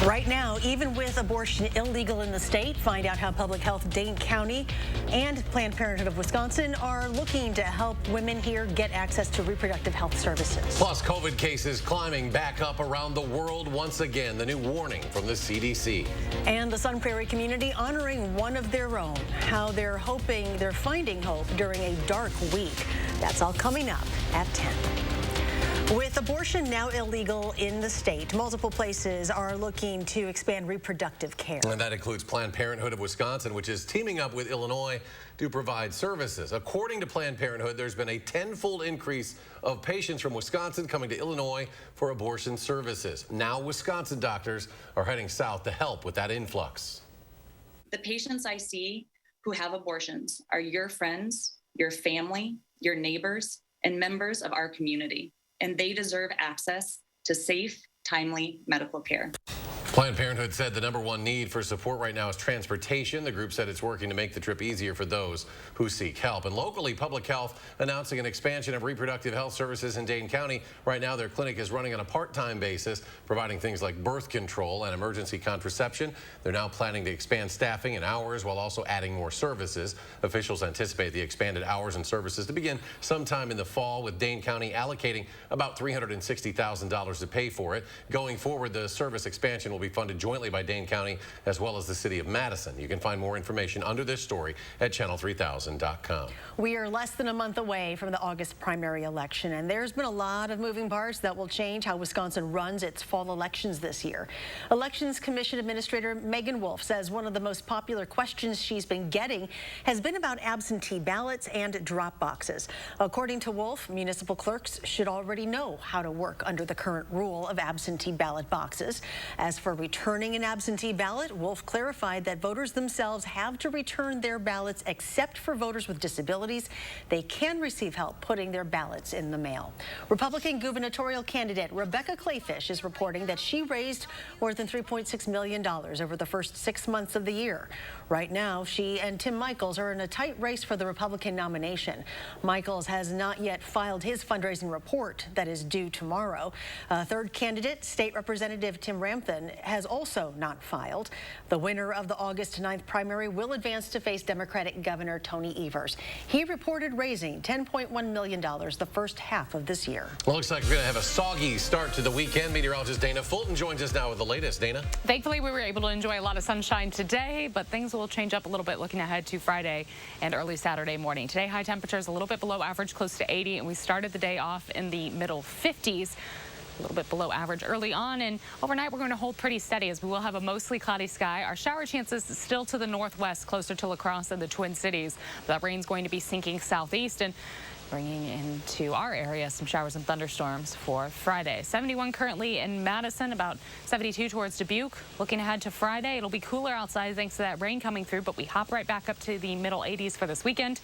Right now, even with abortion illegal in the state, find out how Public Health Dane County and Planned Parenthood of Wisconsin are looking to help women here get access to reproductive health services. Plus, COVID cases climbing back up around the world once again. The new warning from the CDC. And the Sun Prairie community honoring one of their own. How they're finding hope during a dark week. That's all coming up at 10. With abortion now illegal in the state, multiple places are looking to expand reproductive care. And that includes Planned Parenthood of Wisconsin, which is teaming up with Illinois to provide services. According to Planned Parenthood, there's been a tenfold increase of patients from Wisconsin coming to Illinois for abortion services. Now Wisconsin doctors are heading south to help with that influx. The patients I see who have abortions are your friends, your family, your neighbors, and members of our community. And they deserve access to safe, timely medical care. Planned Parenthood said the #1 need for support right now is transportation. The group said it's working to make the trip easier for those who seek help. And locally, Public Health announcing an expansion of reproductive health services in Dane County. Right now, their clinic is running on a part-time basis, providing things like birth control and emergency contraception. They're now planning to expand staffing and hours while also adding more services. Officials anticipate the expanded hours and services to begin sometime in the fall, with Dane County allocating about $360,000 to pay for it. Going forward, the service expansion will be funded jointly by Dane County as well as the city of Madison. You can find more information under this story at channel3000.com. We are less than a month away from the August primary election, and there's been a lot of moving parts that will change how Wisconsin runs its fall elections this year. Elections Commission Administrator Megan Wolf says one of the most popular questions she's been getting has been about absentee ballots and drop boxes. According to Wolf, municipal clerks should already know how to work under the current rule of absentee ballot boxes. As for returning an absentee ballot, Wolf clarified that voters themselves have to return their ballots except for voters with disabilities. They can receive help putting their ballots in the mail. Republican gubernatorial candidate Rebecca Clayfish is reporting that she raised more than $3.6 million over the first 6 months of the year. Right now, she and Tim Michels are in a tight race for the Republican nomination. Michels has not yet filed his fundraising report that is due tomorrow. Third candidate, State Representative Tim Ramthun, has also not filed. The winner of the August 9th primary will advance to face Democratic Governor Tony Evers. He reported raising $10.1 million the first half of this year. Well, looks like we're going to have a soggy start to the weekend. Meteorologist Dana Fulton joins us now with the latest. Dana? Thankfully, we were able to enjoy a lot of sunshine today, but things will change up a little bit looking ahead to Friday and early Saturday morning. Today, high temperatures a little bit below average, close to 80, and we started the day off in the middle 50s. A little bit below average early on, and overnight we're going to hold pretty steady as we will have a mostly cloudy sky. Our shower chances still to the northwest, closer to La Crosse and the Twin Cities. That rain's going to be sinking southeast and bringing into our area some showers and thunderstorms for Friday. 71 currently in Madison, about 72 towards Dubuque. Looking ahead to Friday, it'll be cooler outside thanks to that rain coming through, but we hop right back up to the middle 80s for this weekend.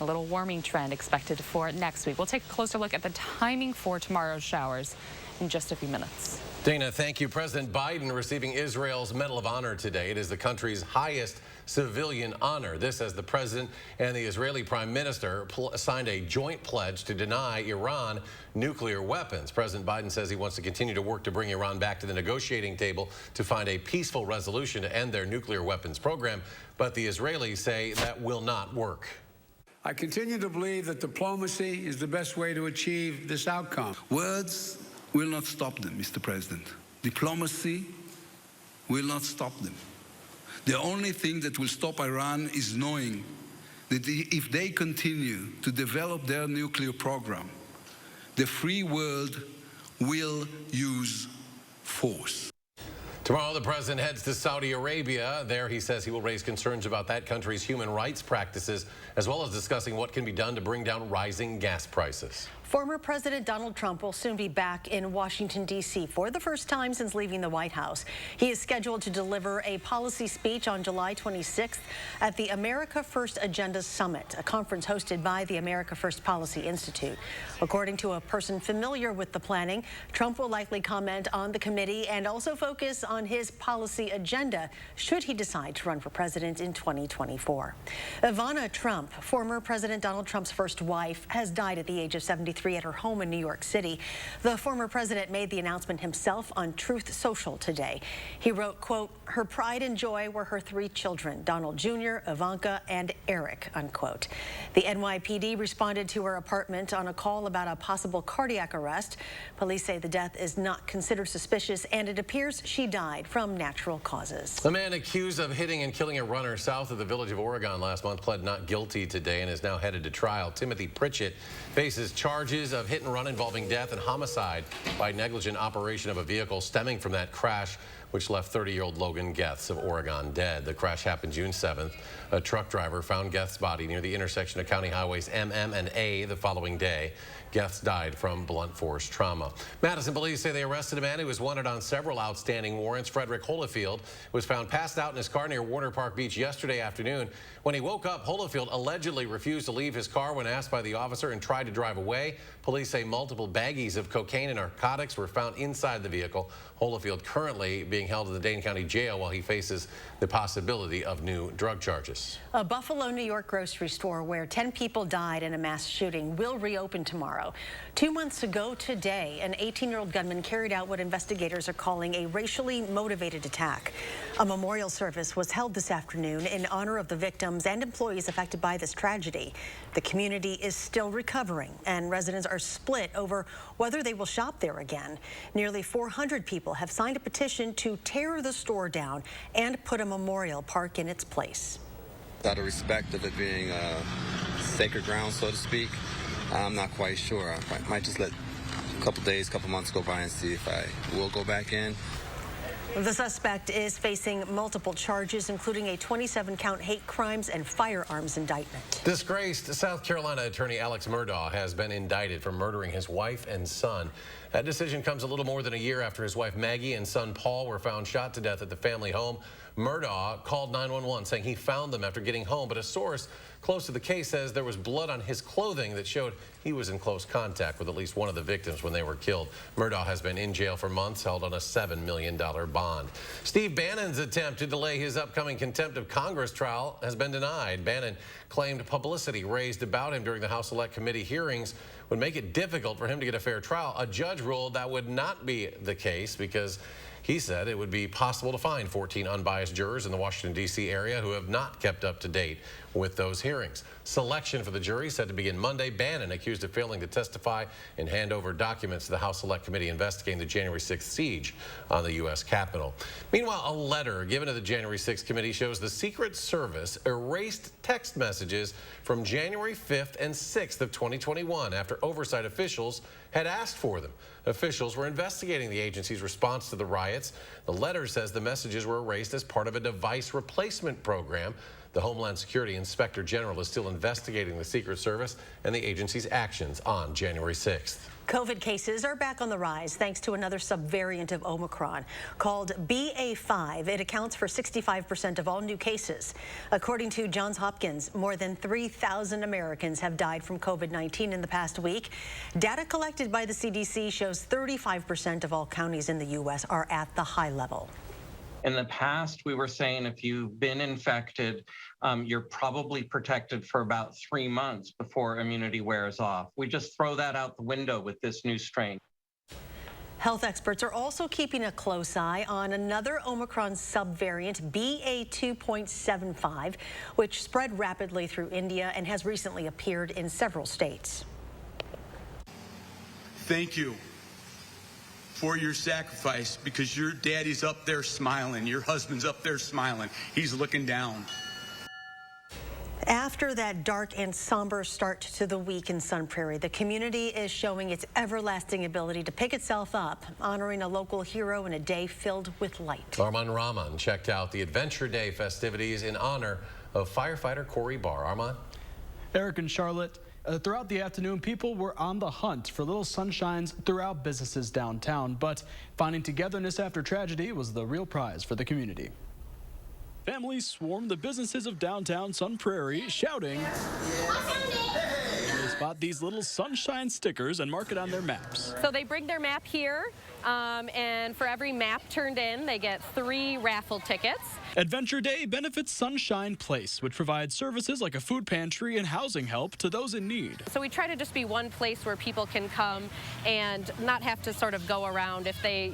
A little warming trend expected for next week. We'll take a closer look at the timing for tomorrow's showers in just a few minutes. Dana, thank you. President Biden receiving Israel's Medal of Honor today. It is the country's highest civilian honor. This as the president and the Israeli prime minister signed a joint pledge to deny Iran nuclear weapons. President Biden says he wants to continue to work to bring Iran back to the negotiating table to find a peaceful resolution to end their nuclear weapons program. But the Israelis say that will not work. I continue to believe that diplomacy is the best way to achieve this outcome. Words will not stop them, Mr. President. Diplomacy will not stop them. The only thing that will stop Iran is knowing that if they continue to develop their nuclear program, the free world will use force. Tomorrow, the president heads to Saudi Arabia. There, he says he will raise concerns about that country's human rights practices, as well as discussing what can be done to bring down rising gas prices. Former President Donald Trump will soon be back in Washington, D.C. for the first time since leaving the White House. He is scheduled to deliver a policy speech on July 26th at the America First Agenda Summit, a conference hosted by the America First Policy Institute. According to a person familiar with the planning, Trump will likely comment on the committee and also focus on his policy agenda should he decide to run for president in 2024. Ivana Trump, former President Donald Trump's first wife, has died at the age of 73. 2023 at her home in New York City. The former president made the announcement himself on Truth Social today. He wrote, quote, "Her pride and joy were her 3 children, Donald Jr., Ivanka, and Eric," unquote. The NYPD responded to her apartment on a call about a possible cardiac arrest. Police say the death is not considered suspicious, and it appears she died from natural causes. The man accused of hitting and killing a runner south of the village of Oregon last month pled not guilty today and is now headed to trial. Timothy Pritchett faces charges of hit and run involving death and homicide by negligent operation of a vehicle stemming from that crash, which left 30-year-old Logan Geths of Oregon dead. The crash happened June 7th. A truck driver found Geths' body near the intersection of County Highways MM and A the following day. Geths died from blunt force trauma. Madison police say they arrested a man who was wanted on several outstanding warrants. Frederick Holyfield was found passed out in his car near Warner Park Beach yesterday afternoon. When he woke up, Holyfield allegedly refused to leave his car when asked by the officer and tried to drive away. Police say multiple baggies of cocaine and narcotics were found inside the vehicle. Holyfield currently being held in the Dane County Jail while he faces the possibility of new drug charges. A Buffalo, New York grocery store where 10 people died in a mass shooting will reopen tomorrow. 2 months ago today, an 18-year-old gunman carried out what investigators are calling a racially motivated attack. A memorial service was held this afternoon in honor of the victims and employees affected by this tragedy. The community is still recovering, and residents are split over whether they will shop there again. Nearly 400 people have signed a petition to tear the store down and put a memorial park in its place. Out of respect of it being sacred ground, so to speak, I'm not quite sure. I might just let a couple days, couple months go by and see if I will go back in. The suspect is facing multiple charges, including a 27-count hate crimes and firearms indictment. Disgraced South Carolina attorney Alex Murdaugh has been indicted for murdering his wife and son. That decision comes a little more than a year after his wife Maggie and son Paul were found shot to death at the family home. Murdaugh called 911 saying he found them after getting home, but a source close to the case says there was blood on his clothing that showed he was in close contact with at least one of the victims when they were killed. Murdaugh has been in jail for months, held on a $7 million bond. Steve Bannon's attempt to delay his upcoming contempt of Congress trial has been denied. Bannon claimed publicity raised about him during the House Select Committee hearings would make it difficult for him to get a fair trial. A judge ruled that would not be the case because he said it would be possible to find 14 unbiased jurors in the Washington, D.C. area who have not kept up to date with those hearings. Selection for the jury set to begin Monday. Bannon accused of failing to testify and hand over documents to the House Select Committee investigating the January 6th siege on the U.S. Capitol. Meanwhile, a letter given to the January 6th committee shows the Secret Service erased text messages from January 5th and 6th of 2021 after oversight officials had asked for them. Officials were investigating the agency's response to the riots. The letter says the messages were erased as part of a device replacement program. The Homeland Security Inspector General is still investigating the Secret Service and the agency's actions on January 6th. COVID cases are back on the rise thanks to another subvariant of Omicron. Called BA.5, it accounts for 65% of all new cases. According to Johns Hopkins, more than 3,000 Americans have died from COVID-19 in the past week. Data collected by the CDC shows 35% of all counties in the U.S. are at the high level. In the past, we were saying if you've been infected, you're probably protected for about 3 months before immunity wears off. We just throw that out the window with this new strain. Health experts are also keeping a close eye on another Omicron subvariant, BA.2.75, which spread rapidly through India and has recently appeared in several states. Thank you for your sacrifice, because your daddy's up there smiling, your husband's up there smiling. He's looking down. After that dark and somber start to the week in Sun Prairie, the community is showing its everlasting ability to pick itself up, honoring a local hero in a day filled with light. Armand Rahman checked out the Adventure Day festivities in honor of firefighter Corey Barr. Armand? Eric and Charlotte, throughout the afternoon, people were on the hunt for little sunshines throughout businesses downtown, but finding togetherness after tragedy was the real prize for the community. Families swarmed the businesses of downtown Sun Prairie, shouting, bought these little sunshine stickers and mark it on their maps. So they bring their map here, and for every map turned in, they get 3 raffle tickets. Adventure Day benefits Sunshine Place, which provides services like a food pantry and housing help to those in need. So we try to just be one place where people can come and not have to sort of go around. If they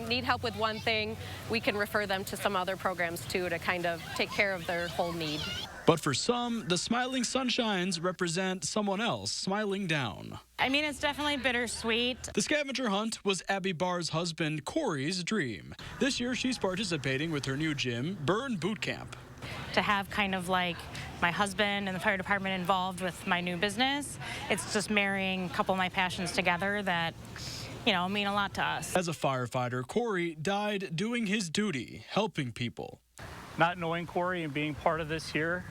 need help with one thing, we can refer them to some other programs too to kind of take care of their whole need. But for some, the smiling sunshines represent someone else smiling down. I mean, it's definitely bittersweet. The scavenger hunt was Abby Barr's husband, Corey's dream. This year, she's participating with her new gym, Burn Boot Camp. To have kind of like my husband and the fire department involved with my new business, it's just marrying a couple of my passions together that, mean a lot to us. As a firefighter, Corey died doing his duty, helping people. Not knowing Corey and being part of this here,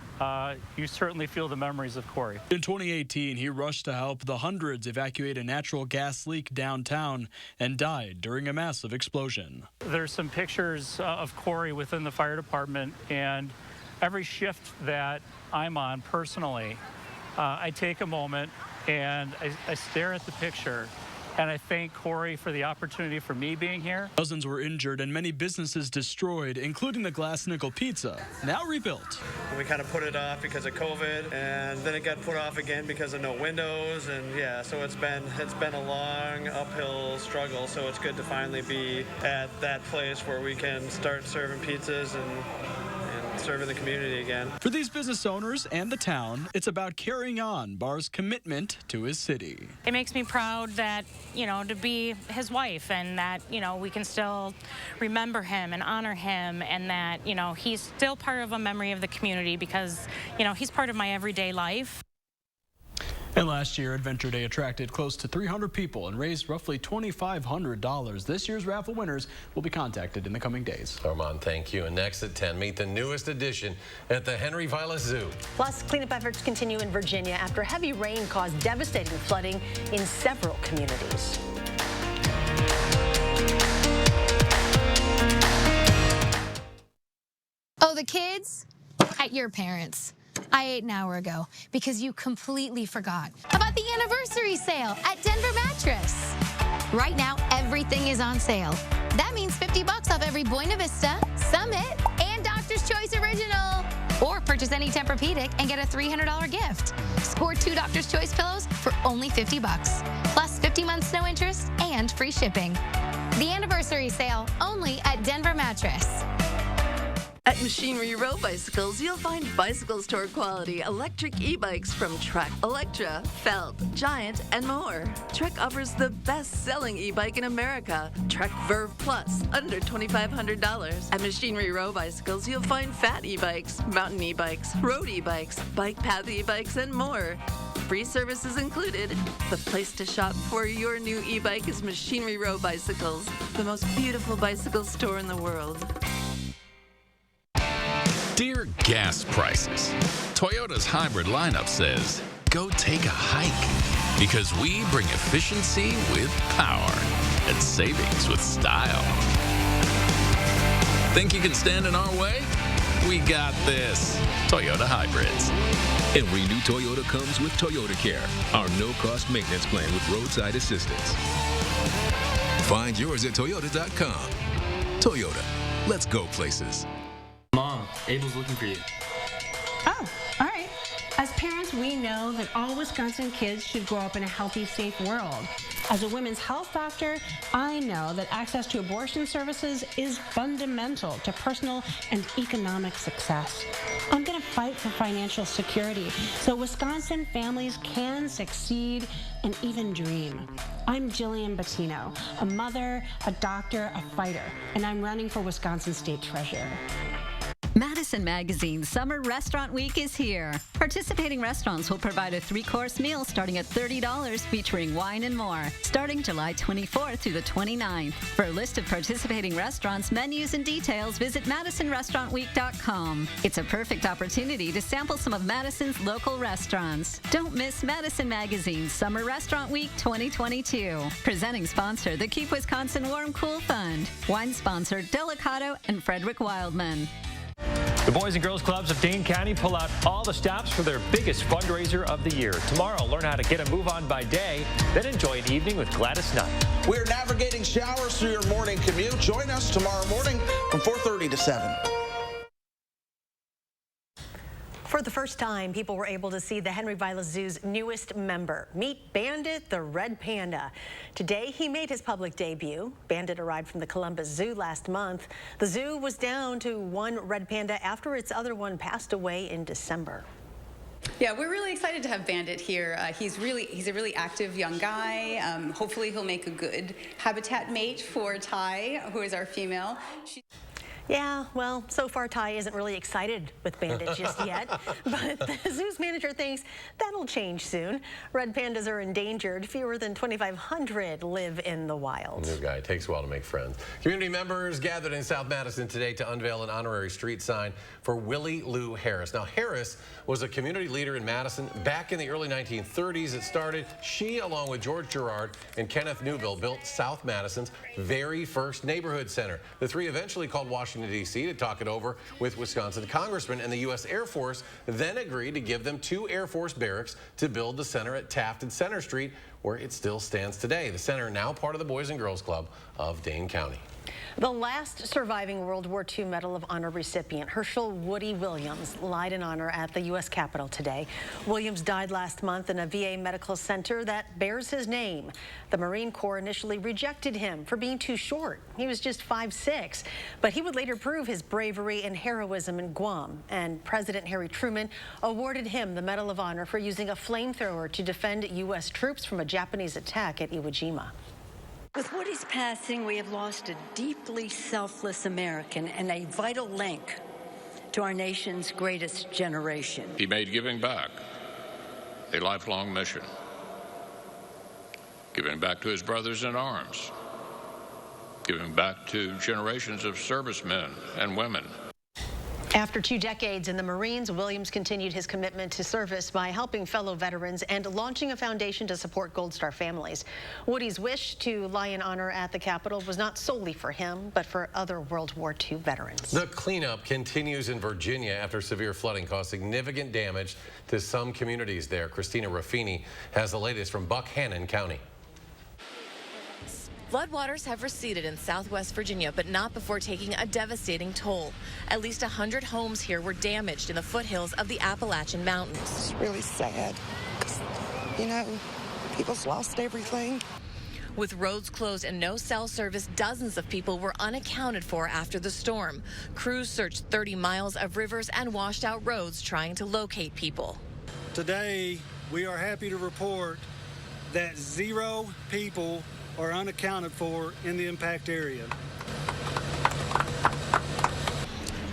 you certainly feel the memories of Corey. In 2018, he rushed to help the hundreds evacuate a natural gas leak downtown and died during a massive explosion. There's some pictures of Corey within the fire department, and every shift that I'm on personally, I take a moment and I stare at the picture. And I thank Corey for the opportunity for me being here. Dozens were injured and many businesses destroyed, including the Glass Nickel Pizza, now rebuilt. We kind of put it off because of COVID, and then it got put off again because of no windows, and yeah, so it's been a long uphill struggle. So it's good to finally be at that place where we can start serving pizzas and serving the community again. For these business owners and the town, it's about carrying on Barr's commitment to his city. It makes me proud that, to be his wife and that, we can still remember him and honor him and that, he's still part of a memory of the community because, he's part of my everyday life. And last year, Adventure Day attracted close to 300 people and raised roughly $2,500. This year's raffle winners will be contacted in the coming days. Armand, thank you. And next at 10, meet the newest addition at the Henry Vilas Zoo. Plus, cleanup efforts continue in Virginia after heavy rain caused devastating flooding in several communities. Oh, the kids? At your parents'. I ate an hour ago because you completely forgot about the anniversary sale at Denver Mattress. Right now, everything is on sale. That means $50 off every Buena Vista, Summit, and Doctor's Choice Original. Or purchase any Tempur-Pedic and get a $300 gift. Score 2 Doctor's Choice pillows for only $50. Plus 50 months no interest and free shipping. The anniversary sale only at Denver Mattress. At Machinery Row Bicycles, you'll find bicycle store quality electric e-bikes from Trek, Electra, Felt, Giant, and more. Trek offers the best-selling e-bike in America, Trek Verve Plus, under $2,500. At Machinery Row Bicycles, you'll find fat e-bikes, mountain e-bikes, road e-bikes, bike path e-bikes, and more. Free services included. The place to shop for your new e-bike is Machinery Row Bicycles, the most beautiful bicycle store in the world. Dear gas prices, Toyota's hybrid lineup says, go take a hike, because we bring efficiency with power and savings with style. Think you can stand in our way? We got this. Toyota Hybrids. Every new Toyota comes with Toyota Care, our no-cost maintenance plan with roadside assistance. Find yours at Toyota.com. Toyota, let's go places. Mom, Abel's looking for you. Oh, all right. As parents, we know that all Wisconsin kids should grow up in a healthy, safe world. As a women's health doctor, I know that access to abortion services is fundamental to personal and economic success. I'm going to fight for financial security so Wisconsin families can succeed and even dream. I'm Jillian Bettino, a mother, a doctor, a fighter, and I'm running for Wisconsin State Treasurer. Madison Magazine's Summer Restaurant Week is here. Participating restaurants will provide a 3-course meal starting at $30 featuring wine and more, starting July 24th through the 29th. For a list of participating restaurants, menus, and details, visit MadisonRestaurantWeek.com. It's a perfect opportunity to sample some of Madison's local restaurants. Don't miss Madison Magazine's Summer Restaurant Week 2022. Presenting sponsor, the Keep Wisconsin Warm Cool Fund. Wine sponsor, Delicato and Frederick Wildman. The Boys and Girls Clubs of Dane County pull out all the stops for their biggest fundraiser of the year. Tomorrow, learn how to get a move on by day, then enjoy an evening with Gladys Knight. We're navigating showers through your morning commute. Join us tomorrow morning from 4:30 to 7. For the first time, people were able to see the Henry Vilas Zoo's newest member. Meet Bandit the red panda. Today, he made his public debut. Bandit arrived from the Columbus Zoo last month. The zoo was down to one red panda after its other one passed away in December. Yeah, we're really excited to have Bandit here. He's a really active young guy. Hopefully, he'll make a good habitat mate for Ty, who is our female. Yeah, well, so far Ty isn't really excited with Bandit just yet, but the zoo's manager thinks that'll change soon. Red pandas are endangered. Fewer than 2,500 live in the wild. New guy. It takes a while to make friends. Community members gathered in South Madison today to unveil an honorary street sign for Willie Lou Harris. Now, Harris was a community leader in Madison back in the early 1930s. It started, she, along with George Gerard and Kenneth Newville, built South Madison's very first neighborhood center. The three eventually called Washington, D.C. to talk it over with Wisconsin congressmen, and the U.S. Air Force then agreed to give them 2 Air Force barracks to build the center at Taft and Center Street, where it still stands today. The center now part of the Boys and Girls Club of Dane County. The last surviving World War II Medal of Honor recipient, Herschel Woody Williams, lied in honor at the U.S. Capitol today. Williams died last month in a VA medical center that bears his name. The Marine Corps initially rejected him for being too short. He was just 5'6", but he would later prove his bravery and heroism in Guam. And President Harry Truman awarded him the Medal of Honor for using a flamethrower to defend U.S. troops from a Japanese attack at Iwo Jima. With Woody's passing, we have lost a deeply selfless American and a vital link to our nation's greatest generation. He made giving back a lifelong mission, giving back to his brothers in arms, giving back to generations of servicemen and women. After 2 decades in the Marines, Williams continued his commitment to service by helping fellow veterans and launching a foundation to support Gold Star families. Woody's wish to lie in honor at the Capitol was not solely for him, but for other World War II veterans. The cleanup continues in Virginia after severe flooding caused significant damage to some communities there. Christina Raffini has the latest from Buckhannon County. Floodwaters have receded in southwest Virginia, but not before taking a devastating toll. At least 100 homes here were damaged in the foothills of the Appalachian Mountains. It's really sad because, you know, people's lost everything. With roads closed and no cell service, dozens of people were unaccounted for after the storm. Crews searched 30 miles of rivers and washed out roads trying to locate people. Today, we are happy to report that 0 people are unaccounted for in the impact area.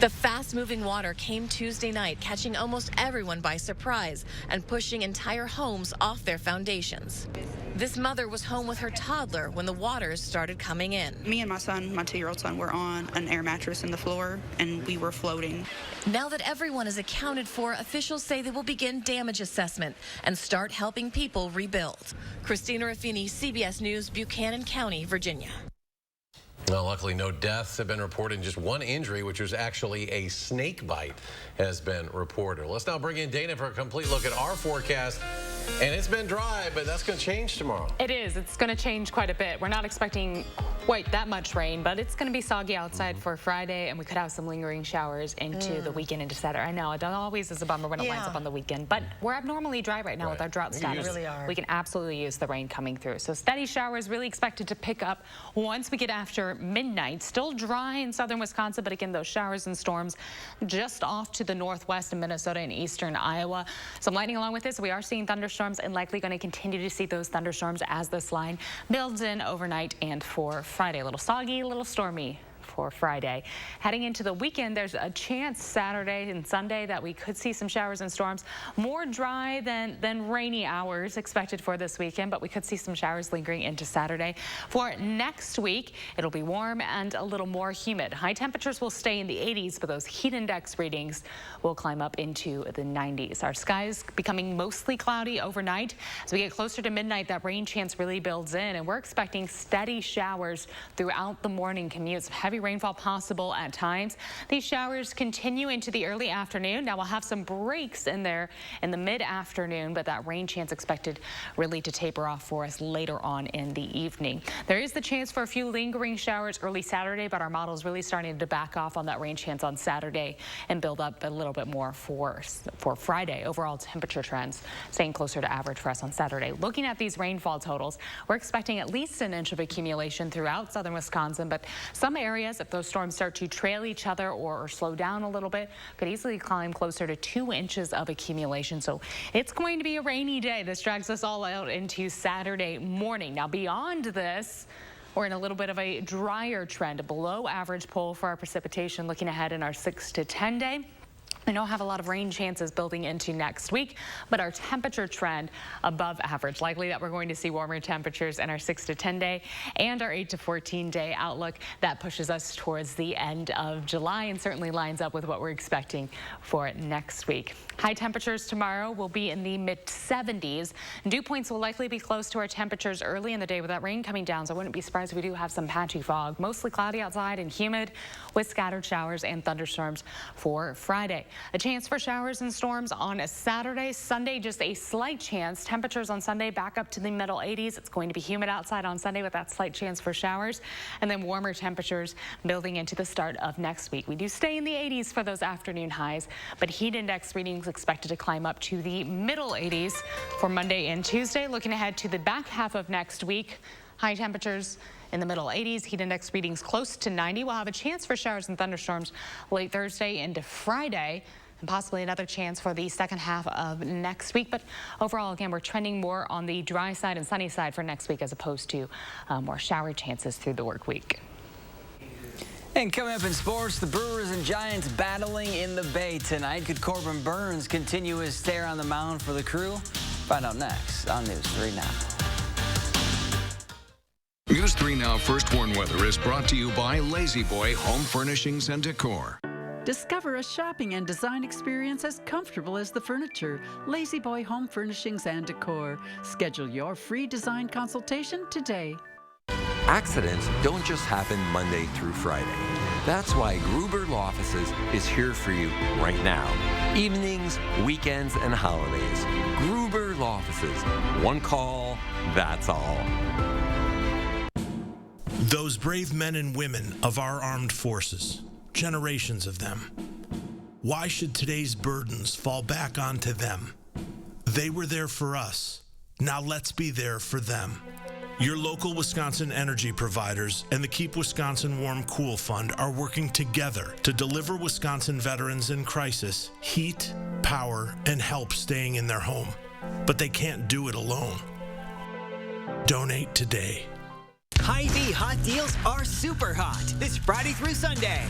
The fast-moving water came Tuesday night, catching almost everyone by surprise and pushing entire homes off their foundations. This mother was home with her toddler when the waters started coming in. Me and my son, my 2-year-old son, were on an air mattress in the floor, and we were floating. Now that everyone is accounted for, officials say they will begin damage assessment and start helping people rebuild. Christina Raffini, CBS News, Buchanan County, Virginia. Well, luckily, no deaths have been reported, and just one injury, which was actually a snake bite, has been reported. Let's now bring in Dana for a complete look at our forecast. And it's been dry, but that's going to change tomorrow. It is. It's going to change quite a bit. We're not expecting quite that much rain, but it's going to be soggy outside for Friday, and we could have some lingering showers into the weekend into Saturday. I know it always is a bummer when it lines up on the weekend, but we're abnormally dry right now with our drought status. We really are. We can absolutely use the rain coming through. So steady showers really expected to pick up once we get after midnight. Still dry in southern Wisconsin, but again, those showers and storms just off to the northwest in Minnesota and eastern Iowa. Some lightning along with this. We are seeing thunderstorms and likely going to continue to see those thunderstorms as this line builds in overnight and for Friday. A little soggy, a little stormy for Friday. Heading into the weekend, there's a chance Saturday and Sunday that we could see some showers and storms. More dry than rainy hours expected for this weekend, but we could see some showers lingering into Saturday. For next week, it'll be warm and a little more humid. High temperatures will stay in the 80s, but those heat index readings will climb up into the 90s. Our skies becoming mostly cloudy overnight. As we get closer to midnight, that rain chance really builds in, and we're expecting steady showers throughout the morning commutes. Heavy heavy rainfall possible at times. These showers continue into the early afternoon. Now we'll have some breaks in there in the mid-afternoon, but that rain chance expected really to taper off for us later on in the evening. There is the chance for a few lingering showers early Saturday, but our model is really starting to back off on that rain chance on Saturday and build up a little bit more for Friday. Overall temperature trends staying closer to average for us on Saturday. Looking at these rainfall totals, we're expecting at least an inch of accumulation throughout southern Wisconsin, but some areas, if those storms start to trail each other or slow down a little bit, could easily climb closer to 2 inches of accumulation. So it's going to be a rainy day. This drags us all out into Saturday morning. Now beyond this, we're in a little bit of a drier trend, a below average poll for our precipitation looking ahead in our 6 to 10 day. We don't have a lot of rain chances building into next week, but our temperature trend above average. Likely that we're going to see warmer temperatures in our 6 to 10 day and our 8 to 14 day outlook. That pushes us towards the end of July and certainly lines up with what we're expecting for next week. High temperatures tomorrow will be in the mid-70s. Dew points will likely be close to our temperatures early in the day with that rain coming down, so I wouldn't be surprised if we do have some patchy fog. Mostly cloudy outside and humid with scattered showers and thunderstorms for Friday. A chance for showers and storms on a Saturday. Sunday, just a slight chance. Temperatures on Sunday back up to the middle 80s. It's going to be humid outside on Sunday with that slight chance for showers. And then warmer temperatures building into the start of next week. We do stay in the 80s for those afternoon highs, but heat index readings expected to climb up to the middle 80s for Monday and Tuesday. Looking ahead to the back half of next week, high temperatures in the middle 80s, heat index readings close to 90. We'll have a chance for showers and thunderstorms late Thursday into Friday, and possibly another chance for the second half of next week. But overall, again, we're trending more on the dry side and sunny side for next week as opposed to more shower chances through the work week. And coming up in sports, the Brewers and Giants battling in the Bay tonight. Could Corbin Burns continue his stare on the mound for the Crew? Find out next on News 3 Now. News 3 Now First Warn Weather is brought to you by Lazy Boy Home Furnishings and Decor. Discover a shopping and design experience as comfortable as the furniture. Lazy Boy Home Furnishings and Decor. Schedule your free design consultation today. Accidents don't just happen Monday through Friday. That's why Gruber Law Offices is here for you right now. Evenings, weekends, and holidays. Gruber Law Offices. One call, that's all. Those brave men and women of our armed forces, generations of them. Why should today's burdens fall back onto them? They were there for us. Now let's be there for them. Your local Wisconsin energy providers and the Keep Wisconsin Warm Cool Fund are working together to deliver Wisconsin veterans in crisis heat, power, and help staying in their home. But they can't do it alone. Donate today. Hy-Vee hot deals are super hot this Friday through Sunday.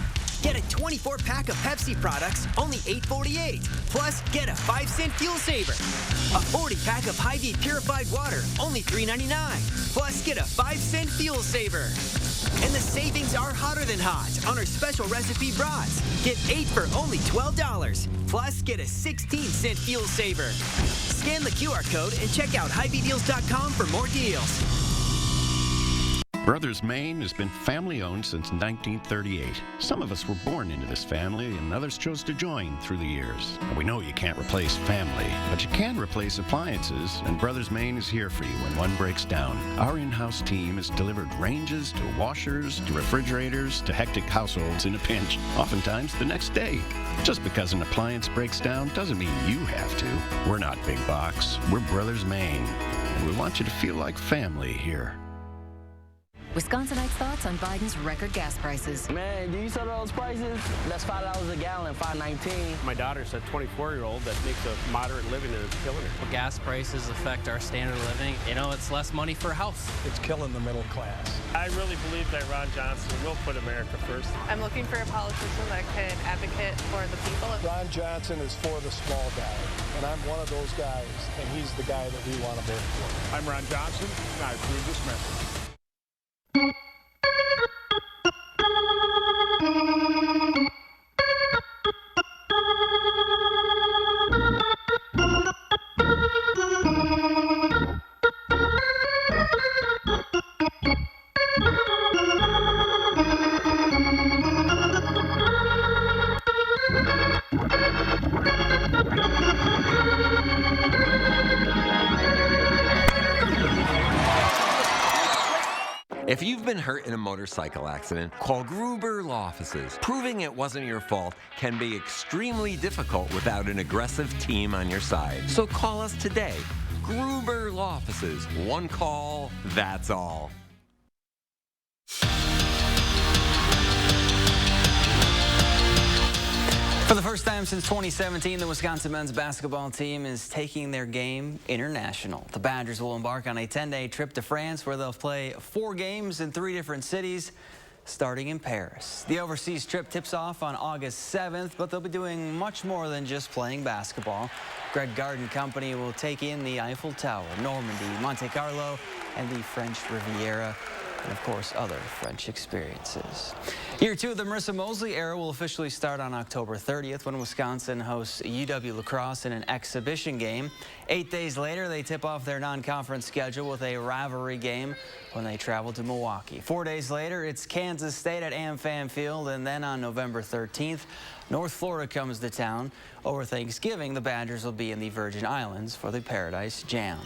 Get a 24-pack of Pepsi products, only $8.48. Plus, get a 5-cent fuel saver. A 40-pack of Hy-Vee purified water, only $3.99. Plus, get a 5-cent fuel saver. And the savings are hotter than hot on our special recipe brats. Get 8 for only $12. Plus, get a 16-cent fuel saver. Scan the QR code and check out HyVeeDeals.com for more deals. Brothers Maine has been family-owned since 1938. Some of us were born into this family, and others chose to join through the years. And we know you can't replace family, but you can replace appliances, and Brothers Maine is here for you when one breaks down. Our in-house team has delivered ranges to washers to refrigerators to hectic households in a pinch, oftentimes the next day. Just because an appliance breaks down doesn't mean you have to. We're not big box. We're Brothers Maine, and we want you to feel like family here. Wisconsinites' thoughts on Biden's record gas prices. Man, do you saw those prices? That's $5 a gallon, $5.19. My daughter's a 24-year-old that makes a moderate living and it's killing her. Well, gas prices affect our standard of living. You know, it's less money for a house. It's killing the middle class. I really believe that Ron Johnson will put America first. I'm looking for a politician that can advocate for the people. Ron Johnson is for the small guy, and I'm one of those guys, and he's the guy that we want to vote for. I'm Ron Johnson, and I approve this message. been hurt in a motorcycle accident, call Gruber Law Offices. Proving it wasn't your fault can be extremely difficult without an aggressive team on your side. So call us today. Gruber Law Offices. One call, that's all. For the first time since 2017, the Wisconsin men's basketball team is taking their game international. The Badgers will embark on a 10-day trip to France where they'll play 4 games in 3 different cities, starting in Paris. The overseas trip tips off on August 7th, but they'll be doing much more than just playing basketball. Greg Garden Company will take in the Eiffel Tower, Normandy, Monte Carlo, and the French Riviera, and of course other French experiences. Year 2 of the Marissa Mosley era will officially start on October 30th when Wisconsin hosts UW La Crosse in an exhibition game. 8 days later, they tip off their non-conference schedule with a rivalry game when they travel to Milwaukee. 4 days later, it's Kansas State at AmFam Field, and then on November 13th, North Florida comes to town. Over Thanksgiving, the Badgers will be in the Virgin Islands for the Paradise Jam.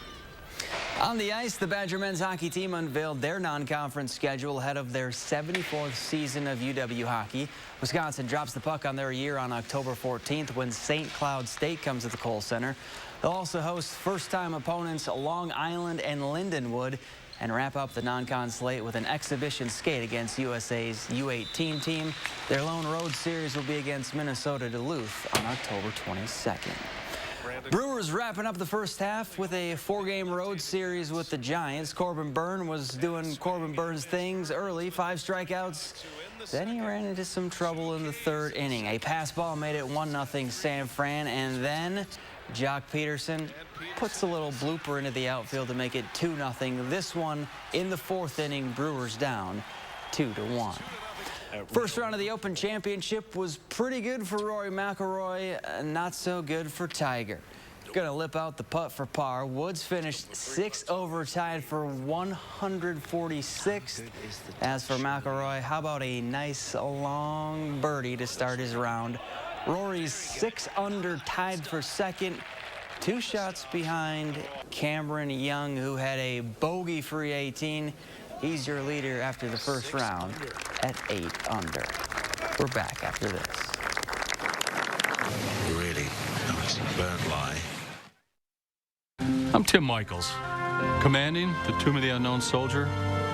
On the ice, the Badger men's hockey team unveiled their non-conference schedule ahead of their 74th season of UW hockey. Wisconsin drops the puck on their year on October 14th when St. Cloud State comes to the Kohl Center. They'll also host first-time opponents Long Island and Lindenwood and wrap up the non-con slate with an exhibition skate against USA's U18 team. Their lone road series will be against Minnesota Duluth on October 22nd. Brewers wrapping up the first half with a 4-game road series with the Giants. Corbin Byrne was doing Corbin Burns things early, 5 strikeouts. Then he ran into some trouble in the 3rd inning. A pass ball made it 1-0 San Fran, and then Jock Peterson puts a little blooper into the outfield to make it 2-0. This one in the 4th inning, Brewers down 2-1. First round of the Open Championship was pretty good for Rory McIlroy, not so good for Tiger. Gonna lip out the putt for par. Woods finished 6 over, tied for 146th. As for McIlroy, how about a nice long birdie to start his round? Rory's 6 under, tied for 2nd. 2 shots behind Cameron Young, who had a bogey-free 18. He's your leader after the first round at 8 under. We're back after this. Really nice burnt lie. I'm Tim Michaels. Commanding the Tomb of the Unknown Soldier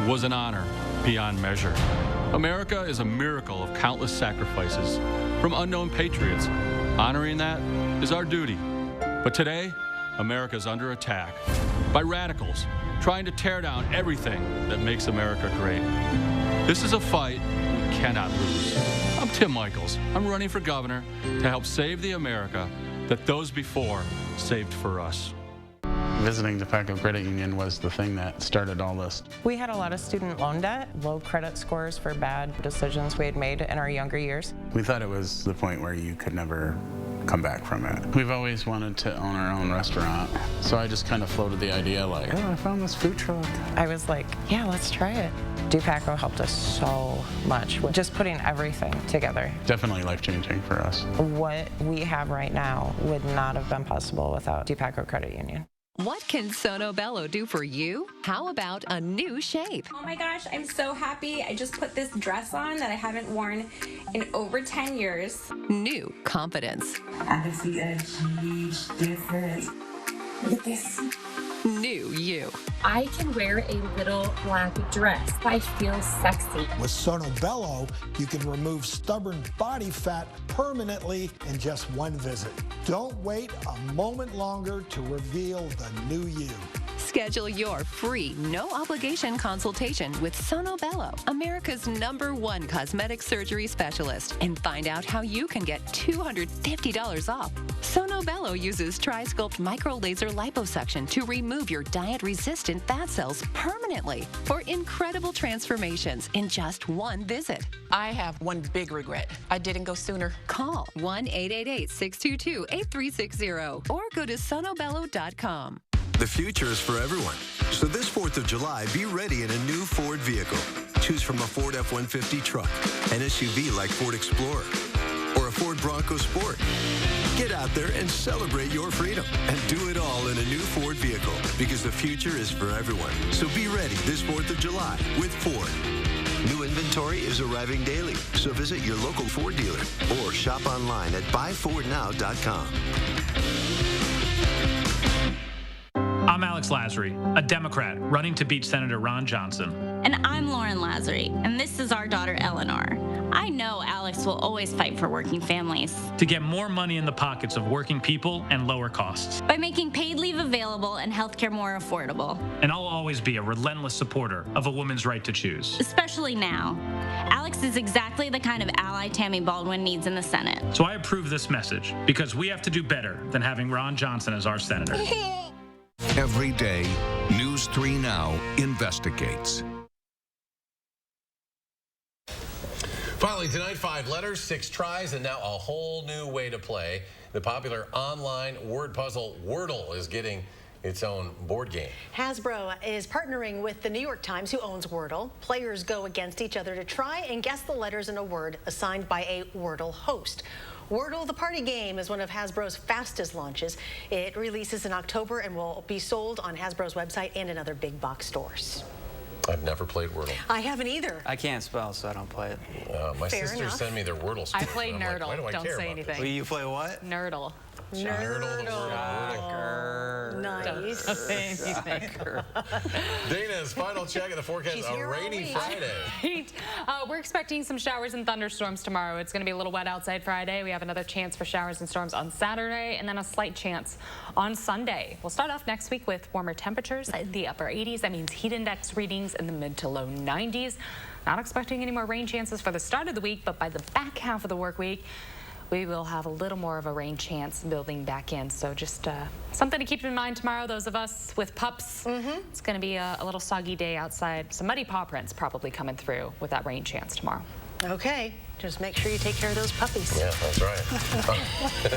was an honor beyond measure. America is a miracle of countless sacrifices from unknown patriots. Honoring that is our duty. But today, America is under attack by radicals trying to tear down everything that makes America great. This is a fight we cannot lose. I'm Tim Michaels. I'm running for governor to help save the America that those before saved for us. Visiting the Dupaco Credit Union was the thing that started all this. We had a lot of student loan debt, low credit scores for bad decisions we had made in our younger years. We thought it was the point where you could never come back from it. We've always wanted to own our own restaurant, so I just kind of floated the idea like, oh, I found this food truck. I was like, yeah, let's try it. Dupaco helped us so much with just putting everything together. Definitely life-changing for us. What we have right now would not have been possible without Dupaco Credit Union. What can Sono Bello do for you? How about a new shape? Oh my gosh, I'm so happy. I just put this dress on that I haven't worn in over 10 years. New confidence. I can see a huge difference. Look at this. New you. I can wear a little black dress. I feel sexy. With Sono Bello, you can remove stubborn body fat permanently in just one visit. Don't wait a moment longer to reveal the new you. Schedule your free, no-obligation consultation with Sono Bello, America's #1 cosmetic surgery specialist, and find out how you can get $250 off. Sono Bello uses Tri-Sculpt micro-laser liposuction to remove your diet-resistant fat cells permanently for incredible transformations in just one visit. I have one big regret. I didn't go sooner. Call 1-888-622-8360 or go to sonobello.com. The future is for everyone. So this 4th of July, be ready in a new Ford vehicle. Choose from a Ford F-150 truck, an SUV like Ford Explorer, or a Ford Bronco Sport. Get out there and celebrate your freedom and do it all in a new Ford vehicle because the future is for everyone. So be ready this 4th of July with Ford. New inventory is arriving daily, so visit your local Ford dealer or shop online at buyfordnow.com. I'm Alex Lasry, a Democrat running to beat Senator Ron Johnson. And I'm Lauren Lasry, and this is our daughter Eleanor. I know Alex will always fight for working families. To get more money in the pockets of working people and lower costs. By making paid leave available and healthcare more affordable. And I'll always be a relentless supporter of a woman's right to choose. Especially now. Alex is exactly the kind of ally Tammy Baldwin needs in the Senate. So I approve this message because we have to do better than having Ron Johnson as our senator. Every day, News 3 Now investigates. Finally tonight, 5 letters, 6 tries, and now a whole new way to play. The popular online word puzzle Wordle is getting its own board game. Hasbro is partnering with the New York Times, who owns Wordle. Players go against each other to try and guess the letters in a word assigned by a Wordle host. Wordle the Party Game is one of Hasbro's fastest launches. It releases in October and will be sold on Hasbro's website and in other big box stores. I've never played Wordle. I haven't either. I can't spell, so I don't play it. My sisters send me their Wordle stories. I play Nerdle. Like, why do I don't care say about anything. this? You play what? Nerdle. Nice. Dana's final check of the forecast. A rainy Friday. We're expecting some showers and thunderstorms tomorrow. It's going to be a little wet outside Friday. We have another chance for showers and storms on Saturday, and then a slight chance on Sunday. We'll start off next week with warmer temperatures in the upper 80s. That means heat index readings in the mid to low 90s. Not expecting any more rain chances for the start of the week, but by the back half of the work week, we will have a little more of a rain chance building back in. So just something to keep in mind tomorrow, those of us with pups. It's going to be a little soggy day outside. Some muddy paw prints probably coming through with that rain chance tomorrow. Okay, just make sure you take care of those puppies. Yeah, that's right.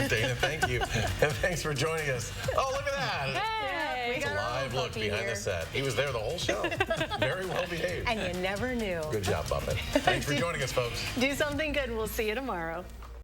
Dana, thank you. And thanks for joining us. Oh, look at that. Hey, It's a live look behind the set. He was there the whole show. Very well behaved. And you never knew. Good job, Buffett. Thanks for joining us, folks. Do something good. We'll see you tomorrow.